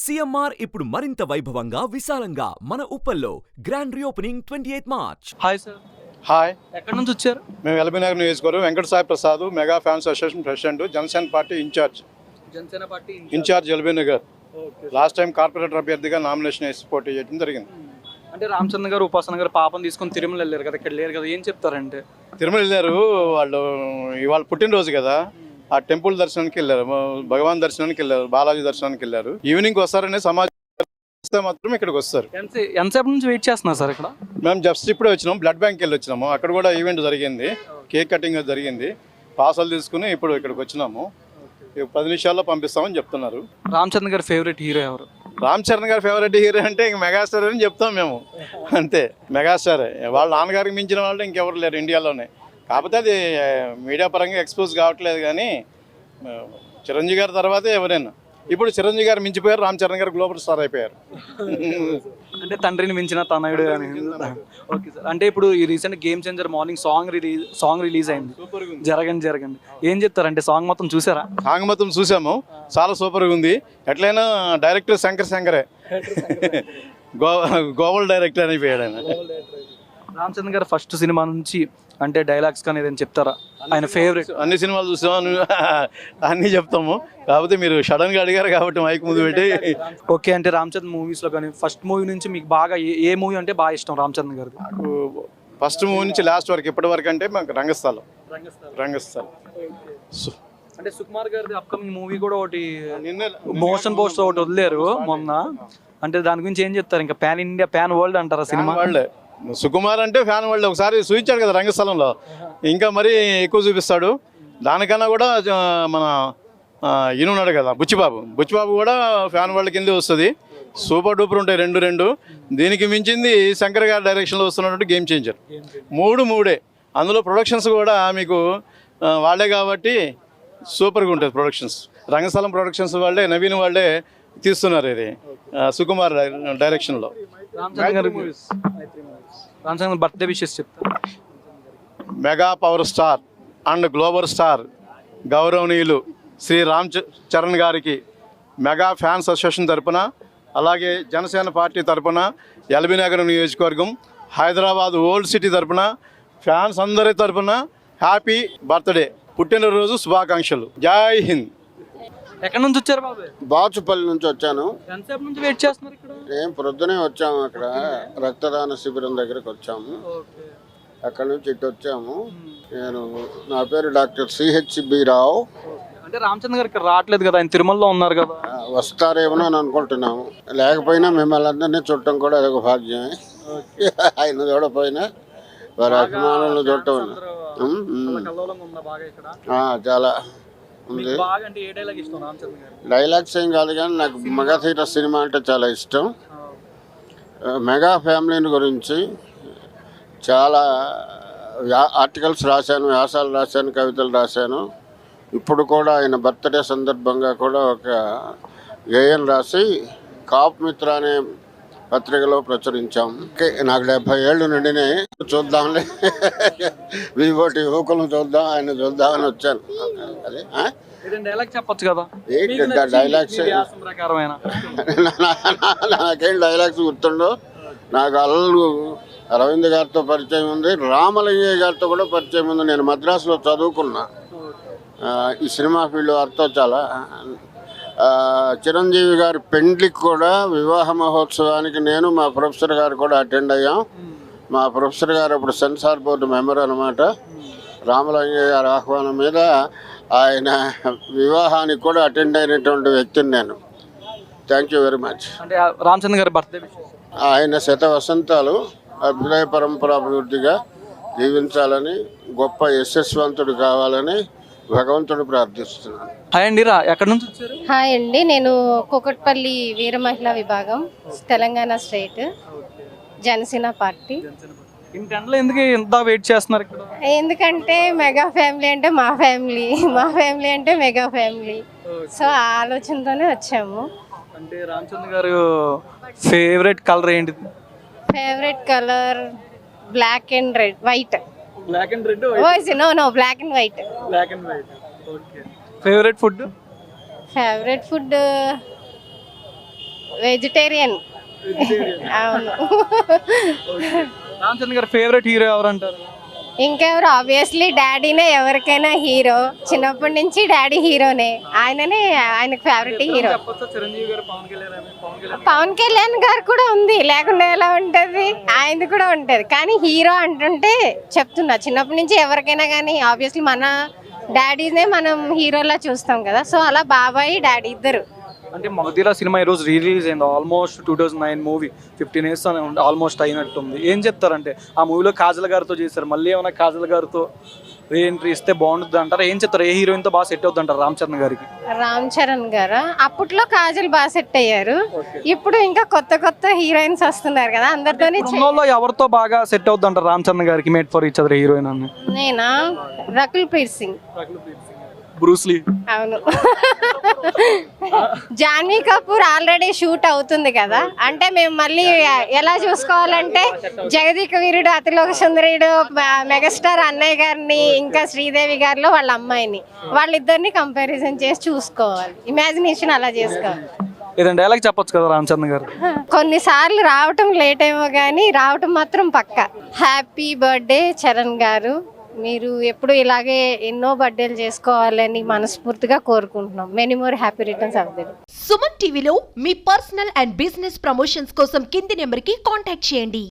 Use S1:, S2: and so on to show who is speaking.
S1: CMR ఇప్పుడు మరింత వైభవంగా విశాలంగా మన ఉప్పల్లో grand reopening 28 March.
S2: Hi sir.
S3: Hi,
S2: ఎక్కడి నుంచి వచ్చారు?
S3: మేము ఎల్బీ నగర్ నియోజకవర్గం Venkata Sai Prasad mega fans association president, Janasena party
S2: Janasena party
S3: incharge L B Nagar. Last time corporator అభ్యర్థిగా నామినేషన్ వేసి పోటీ చేయడం జరిగింది.
S2: అంటే రామచంద్ర గారు ఉపాసన గారు పాపం తీసుకొని తిరుమల వెళ్ళారు కదా, ఇక్కడ లేరు కదా, ఏం చెప్తారంటే?
S3: తిరుమల వెళ్ళారు, వాళ్ళు ఇవాళ పుట్టినరోజు కదా, ఆ టెంపుల్ దర్శనానికి వెళ్ళారు, భగవాన్ దర్శనానికి వెళ్ళారు, బాలాజీ దర్శనానికి వెళ్ళారు. ఈవినింగ్ వస్తారనే సమాజం మాత్రం ఇక్కడికి వస్తారు.
S2: ఎంతసేపు నుంచి వెయిట్ చేస్తున్నారు సార్ ఇక్కడ?
S3: మేము జస్ట్ ఇప్పుడే వచ్చినాము, బ్లడ్ బ్యాంక్ వెళ్ళి వచ్చినాము. అక్కడ కూడా ఈవెంట్ జరిగింది, కేక్ కటింగ్ జరిగింది. పార్సల్ తీసుకుని ఇప్పుడు ఇక్కడికి వచ్చినాము. 10 నిమిషాల్లో పంపిస్తామని చెప్తున్నారు.
S2: రామచంద్ర గారి ఫేవరెట్ హీరో ఎవరు?
S3: రామ్ చరణ్ గారి ఫేవరెట్ హీరో అంటే ఇంక మెగాస్టార్ అని చెప్తాం మేము, అంతే. మెగాస్టారే, వాళ్ళ నాన్నగారికి మించిన వాళ్ళు ఇంకెవరు లేరు ఇండియాలోనే. కాకపోతే అది మీడియా పరంగా ఎక్స్పోజ్ కావట్లేదు, కానీ చిరంజీవి గారి తర్వాతే ఎవరైనా. ఇప్పుడు చిరంజీవి గారు మించిపోయారు, రామ్ చరణ్ గారు గ్లోబల్ స్టార్ అయిపోయారు.
S2: అంటే తండ్రిని మించిన తనయుడు అని. Okay sir. అంటే ఇప్పుడు ఈ recent game changer morning song release అయింది, జరగండి. ఏం చెప్తారంటే సాంగ్ మొత్తం చూసారా?
S3: సాంగ్ మొత్తం చూసాము, చాలా సూపర్గా ఉంది. ఎట్లయినా డైరెక్టర్ శంకరే గోవల్ డైరెక్టర్ అయిపోయాడు ఆయన.
S2: రామచంద్ర గారు ఫస్ట్ సినిమా నుంచి అంటే డైలాగ్స్ కానీ ఏదైనా చెప్తారా? ఆయన ఫేవరెట్
S3: అన్ని సినిమాలు చూసాము, అన్నీ చెప్తాము. కాకపోతే మీరు సడన్గా అడిగారు కాబట్టి మైక్ ముందు పెట్టి.
S2: ఓకే. అంటే రామచంద్ర మూవీస్లో కానీ ఫస్ట్ మూవీ నుంచి మీకు బాగా ఏ మూవీ అంటే బాగా ఇష్టం రామచంద్ర గారికి?
S3: నాకు ఫస్ట్ మూవీ నుంచి లాస్ట్ వరకు ఇప్పటి వరకు అంటే మాకు రంగస్థలం.
S2: అంటే సుకుమార్ గారి అప్కమింగ్ మూవీ కూడా ఒకటి మోషన్ పోస్టర్ ఒకటి వదిలేరు మొన్న. అంటే దాని గురించి ఏం చెప్తారు? ఇంకా పాన్ ఇండియా పాన్ వరల్డ్ అంటారా సినిమా?
S3: వరల్డ్. సుకుమార్ అంటే ఫ్యాన్ వరల్డ్. ఒకసారి చూపించాడు కదా రంగస్థలంలో, ఇంకా మరీ ఎక్కువ చూపిస్తాడు. దానికన్నా కూడా మన ఈయన ఉన్నాడు కదా బుచ్చిబాబు కూడా ఫ్యాన్ వరల్డ్ కింద వస్తుంది. సూపర్ డూపర్ ఉంటాయి రెండు. దీనికి మించింది శంకర్ గారి డైరెక్షన్లో వస్తున్నటువంటి గేమ్ చేంజర్. మూడే. అందులో ప్రొడక్షన్స్ కూడా మీకు వాళ్ళే కాబట్టి సూపర్గా ఉంటుంది ప్రొడక్షన్స్. రంగస్థలం ప్రొడక్షన్స్ వాళ్ళే, నవీన్ వాళ్ళే తీస్తున్నారు ఇది సుకుమార్ డైరెక్షన్లో.
S2: రామచంద్ర బర్త్డే విషెస్ చెప్తారు.
S3: Mega power star and global star గౌరవనీయులు శ్రీ రామ్ చరణ్ గారికి మెగా ఫ్యాన్స్ అసోసియేషన్ తరపున, అలాగే జనసేన పార్టీ తరపున, ఎల్బీ నగర్ నియోజకవర్గం, హైదరాబాద్ ఓల్డ్ సిటీ తరపున, ఫ్యాన్స్ అందరి తరపున హ్యాపీ బర్త్డే, పుట్టినరోజు శుభాకాంక్షలు. జై హింద్.
S2: ఎక్కడి నుంచి వచ్చారు బాబు?
S4: బాచుపల్లి నుంచి వచ్చాను.
S2: ఎంతసేపు నుంచి వెయిట్ చేస్తున్నారు ఇక్కడ?
S4: ఏం ప్రొద్దునే వచ్చాము, అక్కడ రక్తదాన శిబిరం దగ్గరకు వచ్చాము. అక్కడ నుంచి ఇటు వచ్చాము. నా పేరు డాక్టర్ సిహెచ్బి రావు.
S2: అంటే రామచంద్ర గారు ఇక్కడ రావట్లేదు కదా, ఆయన తిరుమలలో ఉన్నారు కదా.
S4: వస్తారేమో అని అనుకుంటున్నాము. లేకపోయినా మిమ్మల్ని అందరినీ చూడటం కూడా అదొక భాగ్యమే. ఆయన చూడపోయినా వారి అభిమానులు చూడటం చాలా ఉంది. డైలాగ్స్ ఏం కాదు కానీ నాకు మెగాథీర సినిమా అంటే చాలా ఇష్టం. మెగా ఫ్యామిలీని గురించి చాలా ఆర్టికల్స్ రాశాను, వ్యాసాలు రాశాను, కవితలు రాశాను. ఇప్పుడు కూడా ఆయన బర్త్డే సందర్భంగా కూడా ఒక గేయం రాసి కాప్ మిత్ర అనే పత్రికలో ప్రచురించాం. నాకు 70 ఏళ్ళు నిండినాయి. చూద్దాంలే, వివోటి యువకులను చూద్దాం, ఆయన చూద్దామని వచ్చాను. అదే
S2: డైలాగ్ చెప్పొచ్చు కదా.
S4: డైలాగ్స్ నాకేం డైలాగ్స్ గుర్తుండో. నాకు అరవింద్ గారితో పరిచయం ఉంది, రామలింగయ్య గారితో కూడా పరిచయం ఉంది. నేను మద్రాసులో చదువుకున్నా. ఈ సినిమా ఫీల్డ్ వారితో చాలా. చిరంజీవి గారి పెండ్లికి కూడా, వివాహ మహోత్సవానికి నేను మా ప్రొఫెసర్ గారు కూడా అటెండ్ అయ్యాం. మా ప్రొఫెసర్ గారు అప్పుడు సెన్సార్ బోర్డు మెంబర్ అనమాట. రామలింగయ్య గారి ఆహ్వానం మీద ఆయన వివాహానికి కూడా అటెండ్ అయినటువంటి వ్యక్తిని నేను. Thank you very much.
S2: అంటే రామచంద్ర గారి బర్త్డే
S4: ఆయన శత వసంతాలు అభ్యుదయ పరంపరాభివృద్ధిగా జీవించాలని, గొప్ప యశస్వంతుడు కావాలని భగవంతుడు ప్రార్థిస్తున్నాను.
S2: హాయ్ అండి. ఎక్కడి నుంచి వచ్చారు?
S5: హాయ్ అండి, నేను కూకట్పల్లి వీర మహిళా విభాగం, తెలంగాణ స్టేట్, జనసేన పార్టీ.
S2: ఎందుకు ఇంత వెయిట్ చేస్తున్నారు ఇక్కడ?
S5: ఎందుకంటే మెగా ఫ్యామిలీ అంటే మా ఫ్యామిలీ అంటే మెగా ఫ్యామిలీ. సో ఆ ఆలోచనతోనే వచ్చాము.
S2: అంటే రామచంద్ర గారు ఫేవరెట్ కలర్ ఏంటి?
S5: Favourite colour black and red, white.
S2: Black and red?
S5: No black and white.
S2: Okay. Favourite food?
S5: Favourite food vegetarian అవును.
S2: రామ్ చరణ్ గారి ఫేవరెట్ హీరో ఎవరు అంటారు?
S5: ఇంకెవరు, ఆబ్వియస్లీ డాడీనే ఎవరికైనా హీరో. చిన్నప్పటి నుంచి డాడీ హీరోనే, ఆయనకు ఫేవరెట్ హీరో.
S2: చెప్పొచ్చా చిరంజీవి గారు, పవన్ కళ్యాణ్ అని?
S5: పవన్ కళ్యాణ్ గారు కూడా ఉంది, లేకుండా ఎలా ఉంటది, ఆయనది కూడా ఉంటది. కానీ హీరో అంటుంటే చెప్తున్నా, చిన్నప్పటి నుంచి ఎవరికైనా కానీ ఆబ్వియస్లీ మన డాడీనే మనం హీరోలా చూస్తాం కదా. సో అలా బాబాయ్ డాడీ ఇద్దరు.
S2: అంటే మగధీర సినిమా ఈరోజు రిలీజ్ అయింది. ఆల్మోస్ట్ 2009 మూవీ, 15 years ఆల్మోస్ట్ అయినట్టుంది. ఏం చెప్తారంటే ఆ మూవీలో కాజల్ గారితో చేశారు, మళ్ళీ ఏమైనా కాజల్ గారితో రీఎంట్రీ ఇస్తే బాగుంటుంది అంటారు. ఏం చెప్తారు, ఏ హీరోయిన్తో బాగా సెట్ అవుతుంది అంటారు రామ్ చరణ్ గారికి?
S5: రామ్ చరణ్ గారు అప్పట్లో కాజల్ బాగా సెట్ అయ్యారు. ఇప్పుడు ఇంకా కొత్త కొత్త హీరోయిన్స్ వస్తున్నారు కదా, అందరితోని
S2: సినిమాలో ఎవరితో బాగా సెట్ అవుతుంది అంటారు రామ్ చరణ్ గారికి? Made for each other heroine అని.
S5: నేనా, రకుల్ ప్రీత్ సింగ్.
S2: బ్రూస్లీ.
S5: అవును. జాన్వీ కపూర్ ఆల్రెడీ షూట్ అవుతుంది కదా, అంటే మేము మళ్ళీ ఎలా చూసుకోవాలంటే జగదీక వీరుడు, అతిలోక సుందరుడు, మెగాస్టార్ అన్నయ్య గారిని, ఇంకా శ్రీదేవి గారిలో వాళ్ళ అమ్మాయిని, వాళ్ళిద్దరిని కంపారిజన్ చేసి చూసుకోవాలి. ఇమాజినేషన్ అలా చేసుకోవాలి.
S2: ఏదంటే డైలాగ్ చెప్పొచ్చు కదా రామ్ చరణ్ గారు?
S5: కొన్నిసార్లు రావటం లేట్ ఏమో కానీ రావటం మాత్రం పక్కా. హ్యాపీ బర్త్డే చరణ్ గారు, మీరు ఎప్పుడు ఇలాగే ఎన్నో బర్త్డేలు చేసుకోవాలని మనస్ఫూర్తిగా కోరుకుంటున్నాం. Many more happy returns of the day.
S6: Suman టీవీలో మీ పర్సనల్ అండ్ బిజినెస్ ప్రమోషన్స్ కోసం కింది నెంబర్కి కాంటాక్ట్ చేయండి.